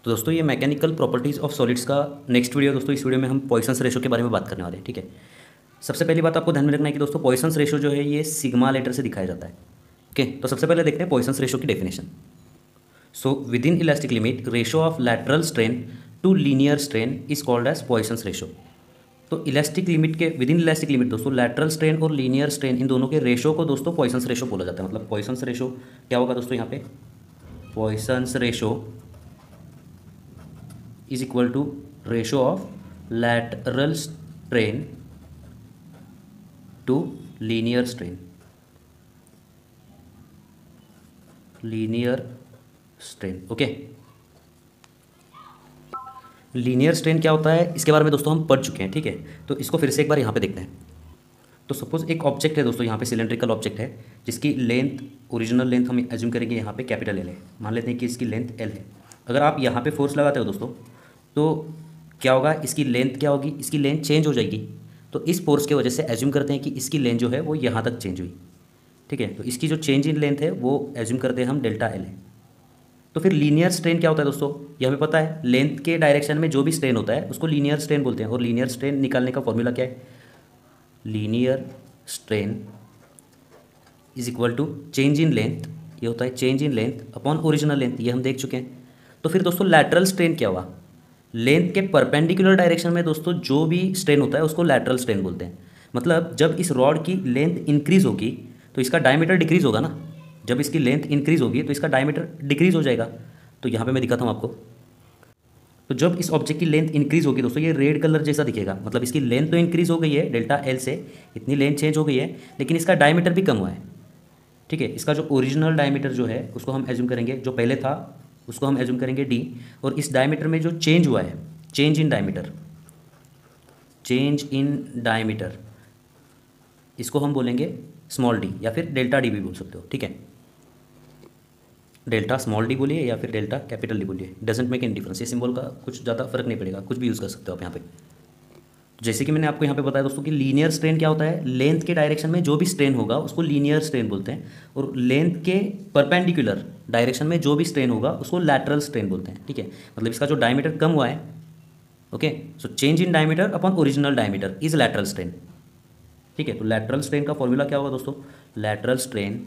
तो दोस्तों ये मैकेनिकल प्रॉपर्टीज़ ऑफ सॉलिड्स का नेक्स्ट वीडियो। दोस्तों इस वीडियो में हम पॉइसंस रेशो के बारे में बात करने वाले हैं। ठीक है, सबसे पहली बात आपको ध्यान में रखना है कि दोस्तों पॉइसंस रेशो जो है ये सिग्मा लेटर से दिखाया जाता है। ओके, तो सबसे पहले देखते हैं पॉइसंस रेशो की definition. So within elastic limit ratio of lateral strain to linear strain is called as Poisson's ratio. तो इलास्टिक लिमिट के विद इन इलास्टिक लिमिट दोस्तों लैटरल स्ट्रेन और लीनियर स्ट्रेन इन दोनों के रेशो को दोस्तों पॉइसंस रेशो बोला जाता है। मतलब पॉइसंस रेशो क्या होगा दोस्तों, यहाँ पे पॉइसंस ratio is equal to ratio of lateral strain to linear strain। Okay, linear strain क्या होता है इसके बारे में दोस्तों हम पढ़ चुके हैं। ठीक है, तो इसको फिर से एक बार यहाँ पे देखते हैं। तो सपोज एक ऑब्जेक्ट है दोस्तों, यहाँ पे सिलेंड्रिकल ऑब्जेक्ट है जिसकी लेंथ ओरिजिनल लेंथ हम एज्यूम करेंगे यहाँ पे कैपिटल एल है। मान लेते हैं कि इसकी लेंथ एल है। अगर आप यहाँ पे फोर्स लगाते हो दोस्तों तो क्या होगा, इसकी लेंथ क्या होगी, इसकी लेंथ चेंज हो जाएगी। तो इस फोर्स के वजह से एज्यूम करते हैं कि इसकी लेंथ जो है वो यहाँ तक चेंज हुई। ठीक है, तो इसकी जो चेंज इन लेंथ है वो एज्यूम करते हैं हम डेल्टा एल है। तो फिर लीनियर स्ट्रेन क्या होता है दोस्तों, ये हमें पता है लेंथ के डायरेक्शन में जो भी स्ट्रेन होता है उसको लीनियर स्ट्रेन बोलते हैं। और लीनियर स्ट्रेन निकालने का फॉर्मूला क्या है, linear strain is equal to change in length, ये होता है change in length upon original length, ये हम देख चुके हैं। तो फिर दोस्तों लैटरल स्ट्रेन क्या हुआ, लेंथ के परपेंडिकुलर डायरेक्शन में दोस्तों जो भी स्ट्रेन होता है उसको लैटरल स्ट्रेन बोलते हैं। मतलब जब इस रॉड की लेंथ इंक्रीज होगी तो इसका डायमीटर डिक्रीज होगा ना, जब इसकी लेंथ इंक्रीज होगी तो इसका डायमीटर डिक्रीज हो जाएगा। तो यहाँ पे मैं दिखाता हूँ आपको। तो जब इस ऑब्जेक्ट की लेंथ इंक्रीज होगी दोस्तों ये रेड कलर जैसा दिखेगा। मतलब इसकी लेंथ तो इंक्रीज हो गई है डेल्टा एल से, इतनी लेंथ चेंज हो गई है, लेकिन इसका डायमीटर भी कम हुआ है। ठीक है, इसका जो ओरिजिनल डायमीटर जो है उसको हम एज्यूम करेंगे, जो पहले था उसको हम एज्यूम करेंगे डी, और इस डायमीटर में जो चेंज हुआ है, चेंज इन डायमीटर, इसको हम बोलेंगे स्मॉल डी या फिर डेल्टा डी भी बोल सकते हो। ठीक है, डेल्टा स्मॉल डी बोलिए या फिर डेल्टा कैपिटल डी बोलिए, डजेंट मेक एनी डिफरेंस। ये सिंबल का कुछ ज़्यादा फर्क नहीं पड़ेगा, कुछ भी यूज़ कर सकते हो आप यहाँ पे। जैसे कि मैंने आपको यहाँ पे बताया दोस्तों कि लीनियर स्ट्रेन क्या होता है, लेंथ के डायरेक्शन में जो भी स्ट्रेन होगा उसको लीनियर स्ट्रेन बोलते हैं, और लेंथ के परपेंडिकुलर डायरेक्शन में जो भी स्ट्रेन होगा उसको लैटरल स्ट्रेन बोलते हैं। ठीक है, मतलब इसका जो डायमीटर कम हुआ है, okay, so change in diameter upon original diameter is lateral strain. ठीक है, तो लैटरल स्ट्रेन का फॉर्मूला क्या होगा दोस्तों, lateral strain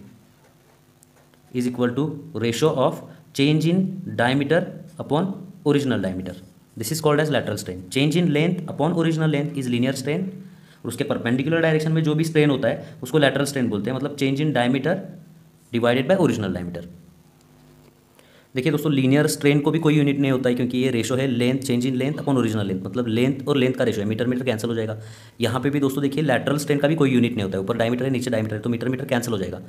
is equal to ratio of change in diameter upon original diameter, this is called as lateral strain. Change in length upon original length is linear strain, और उसके perpendicular direction में जो भी strain होता है उसको lateral strain बोलते हैं। मतलब change in diameter divided by original diameter. देखिए दोस्तों लीनियर स्ट्रेन को भी कोई यूनिट नहीं होता है, क्योंकि ये रेशो है length change in length upon original length. मतलब लेंथ और लेंथ का रेशो है, मीटर मीटर कैंसिल हो जाएगा। यहाँ पे भी दोस्तों देखिए लैटरल स्ट्रेन का भी कोई यूनिट नहीं होता है, ऊपर डायमीटर है नीचे डायमीटर है, तो मीटर मीटर कैंसिल हो जाएगा।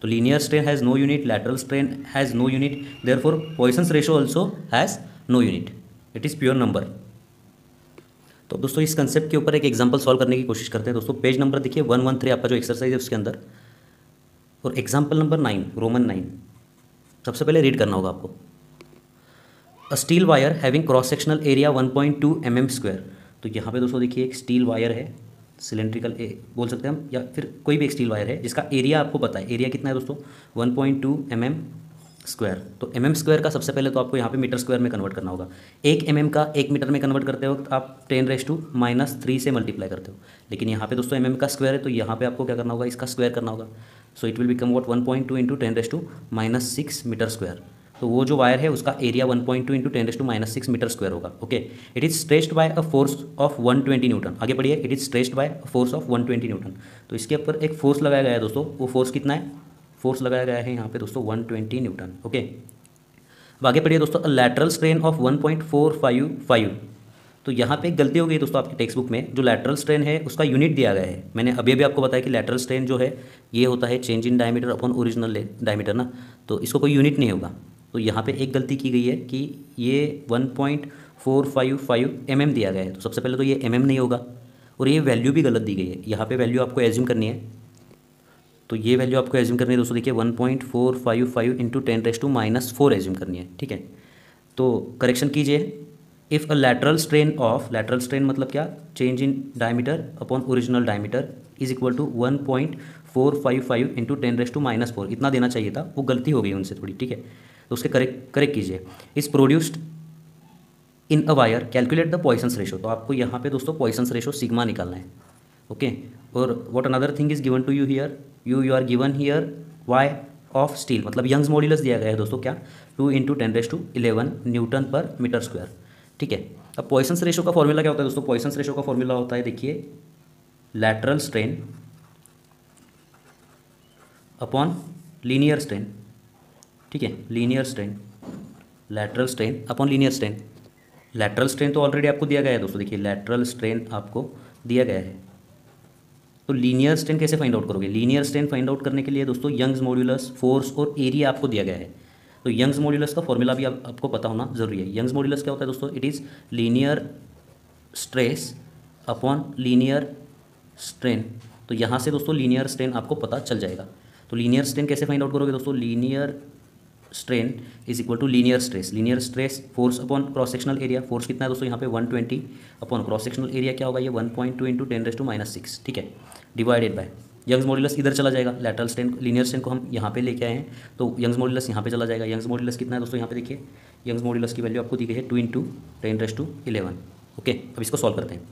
तो linear strain has no unit, lateral strain has no unit, therefore Poisson's ratio also has no unit, it is pure number. तो दोस्तों इस कंसेप्ट के ऊपर एक एग्जांपल सॉल्व करने की कोशिश करते हैं। दोस्तों पेज नंबर देखिए 113 आपका जो एक्सरसाइज है उसके अंदर, और एग्जांपल नंबर 9 रोमन 9 सबसे पहले रीड करना होगा आपको। A steel wire having cross sectional area 1.2 mm²। तो यहाँ पे दोस्तों देखिए एक स्टील वायर है, सिलेंड्रिकल बोल सकते हैं हम, या फिर कोई भी एक स्टील वायर है जिसका एरिया आपको पता है। एरिया कितना है दोस्तों, 1.2 mm²। तो mm² का सबसे पहले तो आपको यहाँ पे मीटर स्क्वायर में कन्वर्ट करना होगा। 1 mm का 1 मीटर में कन्वर्ट करते वक्त आप 10⁻³ से मल्टीप्लाई करते हो, लेकिन यहाँ पे दोस्तों mm का स्क्वायर है तो यहाँ पे आपको क्या करना होगा, इसका स्क्वायर करना होगा। So it will become what 1.2 into 10⁻⁶ metre square. तो वो जो वायर है उसका एरिया 1.2 इंटू 10⁻⁶ मीटर स्क्वायर होगा। Okay, it is stretched by a force of 120 newton. आगे बढ़िए, it is stretched by a force of 120 newton. तो इसके ऊपर एक फोर्स लगाया गया है दोस्तों, वो फोर्स कितना है, फोर्स लगाया गया है यहाँ पे दोस्तों 120 न्यूटन। ओके, अब आगे बढ़िए दोस्तों, लैटरल स्ट्रेन ऑफ 1.455। तो यहाँ पे एक गलती हो गई दोस्तों आपकी टेक्स्ट बुक में, जो लैटरल स्ट्रेन है उसका यूनिट दिया गया है। मैंने अभी अभी आपको बताया कि लैटरल स्ट्रेन जो है ये होता है change in diameter upon original diameter ना, तो इसको कोई यूनिट नहीं होगा। तो यहाँ पे एक गलती की गई है कि ये 1.455 mm दिया गया है, तो सबसे पहले तो ये mm नहीं होगा, और ये वैल्यू भी गलत दी गई है। यहाँ पे वैल्यू आपको एज्यूम करनी है, तो ये वैल्यू आपको एज्यूम करनी है दोस्तों, देखिए 1.455 इंटू 10⁻⁴ एज्यूम करनी है। ठीक है, तो करेक्शन कीजिए। If a lateral strain of, lateral strain मतलब क्या, change in diameter upon original diameter is equal to 1.455 into 10⁻⁴, इतना देना चाहिए था, वो गलती हो गई उनसे थोड़ी। ठीक है, तो उसके करेक्ट कीजिए। Is produced in a wire calculate the Poisson's ratio. तो आपको यहाँ पे दोस्तों पॉइसन्स रेशो सिग्मा निकालना है। ओके, और what another thing is given to you here, you are given here Y of steel, मतलब यंग्स मॉड्यूलस दिया गया है दोस्तों क्या, 2 × 10⁻11 न्यूटन पर मीटर स्क्वायर। ठीक है, अब पॉइसन्स रेशो का फॉर्मूला क्या होता है दोस्तों, पॉइसन्स रेशो का फॉर्मूला होता है देखिए lateral strain upon linear strain. ठीक है, linear strain, lateral strain upon linear strain. Lateral strain तो ऑलरेडी आपको दिया गया है दोस्तों, देखिए लैटरल स्ट्रेन आपको दिया गया है। तो लीनियर स्ट्रेन कैसे फाइंड आउट करोगे, लीनियर स्ट्रेन फाइंड आउट करने के लिए दोस्तों यंग्स मॉड्यूलस, फोर्स और एरिया आपको दिया गया है। तो यंग्स मॉड्यूलस का फॉर्मूला भी आपको पता होना जरूरी है। यंग्स मॉड्यूलस क्या होता है दोस्तों, it is linear stress upon linear strain. तो यहाँ से दोस्तों लीनियर स्ट्रेन आपको पता चल जाएगा। तो लीनियर स्ट्रेन कैसे फाइंड आउट करोगे दोस्तों, linear strain is equal to linear stress, linear stress force upon cross sectional area. Force कितना है दोस्तों यहाँ पे 120 अपॉन क्रॉस सेक्शनल एरिया क्या होगा ये 1.2 × 10⁻⁶। ठीक है, डिवाइडेड बाय यंग्स मॉड्यूलस इधर चला जाएगा, लैटरल स्ट्रेन लीनियर स्ट्रेन को हम यहाँ पे लेके आए हैं तो यंग्स मॉड्यूलस यहाँ पे चला जाएगा। यंग्स मॉड्यूलस कितना है दोस्तों यहाँ पे देखिए, यंग्स मॉड्यूलस की वैल्यू आपको दी गई है 2 × 10⁻11। ओके, अब इसको सॉल्व करते हैं।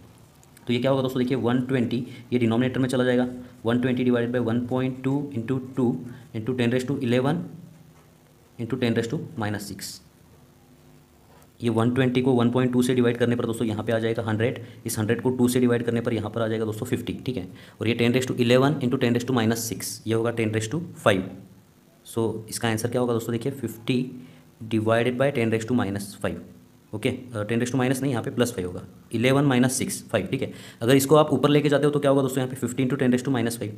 तो ये क्या होगा दोस्तों देखिए 120 ये डिनोमिनेटर में चला जाएगा, 120 डिवाइडेड बाई 1.2 × 2 × 10⁻11 × 10⁻⁻6। ये 120 को 1.2 से डिवाइड करने पर दोस्तों यहाँ पे आ जाएगा 100, इस 100 को 2 से डिवाइड करने पर यहाँ पर आ जाएगा दोस्तों 50। ठीक है, और ये 10⁻11 × 10⁻⁻6 ये होगा 10⁻5। सो इसका आंसर क्या होगा दोस्तों देखिए 50 डिवाइडेड बाई 10⁻⁻5। ओके, 10⁻- नहीं, यहाँ पे +5 होगा, 11 - 6 5। ठीक है, अगर इसको आप ऊपर लेके जाते हो तो क्या होगा दोस्तों यहाँ पे 15 × 10⁻⁻5।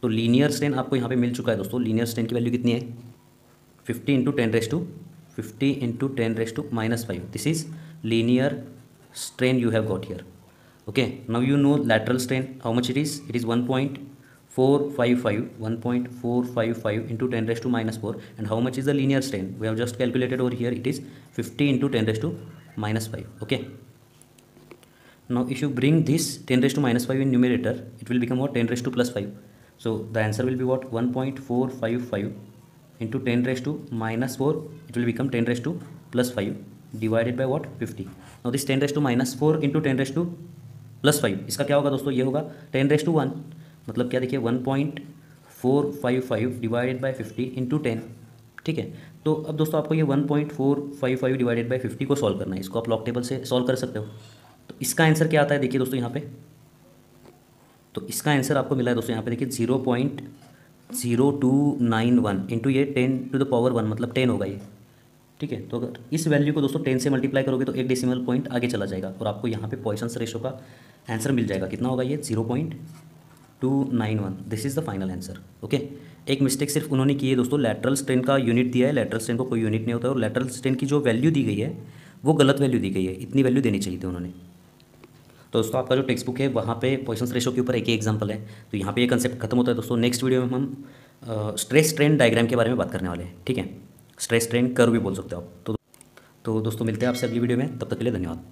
तो लीनियर स्ट्रेन आपको यहाँ पे मिल चुका है दोस्तों। लीनियर स्ट्रेन की वैल्यू कितनी है 50 × 10⁻5। This is linear strain you have got here. Okay, now you know lateral strain how much it is 1.455 × 10⁻4 and how much is the linear strain we have just calculated over here, it is 50 × 10⁻5. Okay, now if you bring this 10⁻5 in numerator it will become what 10⁻+5. so the answer will be what 1.455 into 10⁻⁻4 it will become 10⁻+5 divided by what 50. now this 10⁻⁻4 into 10⁻+5 इसका क्या होगा दोस्तों, ये होगा 10⁻1, मतलब क्या देखिए 1.455 divided by 50 into 10। ठीक है, तो अब दोस्तों आपको ये 1.455 डिवाइडेड बाई 50 को सॉल्व करना है। इसको आप लॉग टेबल से सॉल्व कर सकते हो। तो इसका आंसर क्या आता है देखिए दोस्तों यहाँ पे, तो इसका आंसर आपको मिला है दोस्तों यहाँ पे देखिए 0.0291 इंटू ये 10⁻1 मतलब 10 होगा ये। ठीक है, तो अगर इस वैल्यू को दोस्तों 10 से मल्टीप्लाई करोगे तो एक डेसिमल पॉइंट आगे चला जाएगा और आपको यहाँ पे पॉइसन्स रेशो का आंसर मिल जाएगा। कितना होगा ये 0.291। This is the final answer. Okay, एक मिस्टेक सिर्फ उन्होंने की है दोस्तों, लैटरल स्ट्रेन का यूनिट दिया है, लैटरल स्ट्रेन को कोई यूनिट नहीं होता है और लैटरल स्ट्रेन की जो वैल्यू दी गई है वो गलत वैल्यू दी गई है, इतनी वैल्यू देनी चाहिए थी उन्होंने। तो दोस्तों आपका जो टेक्स्ट बुक है वहाँ पे पॉइसन्स रेशो के ऊपर एक ही एग्जांपल है। तो यहाँ पे ये कंसेप्ट खत्म होता है दोस्तों। नेक्स्ट वीडियो में हम स्ट्रेस स्ट्रेन डायग्राम के बारे में बात करने वाले हैं। ठीक है, स्ट्रेस स्ट्रेन कर्व भी बोल सकते हो आप। तो दोस्तों मिलते हैं आपसे अगली वीडियो में, तब तक के लिए धन्यवाद।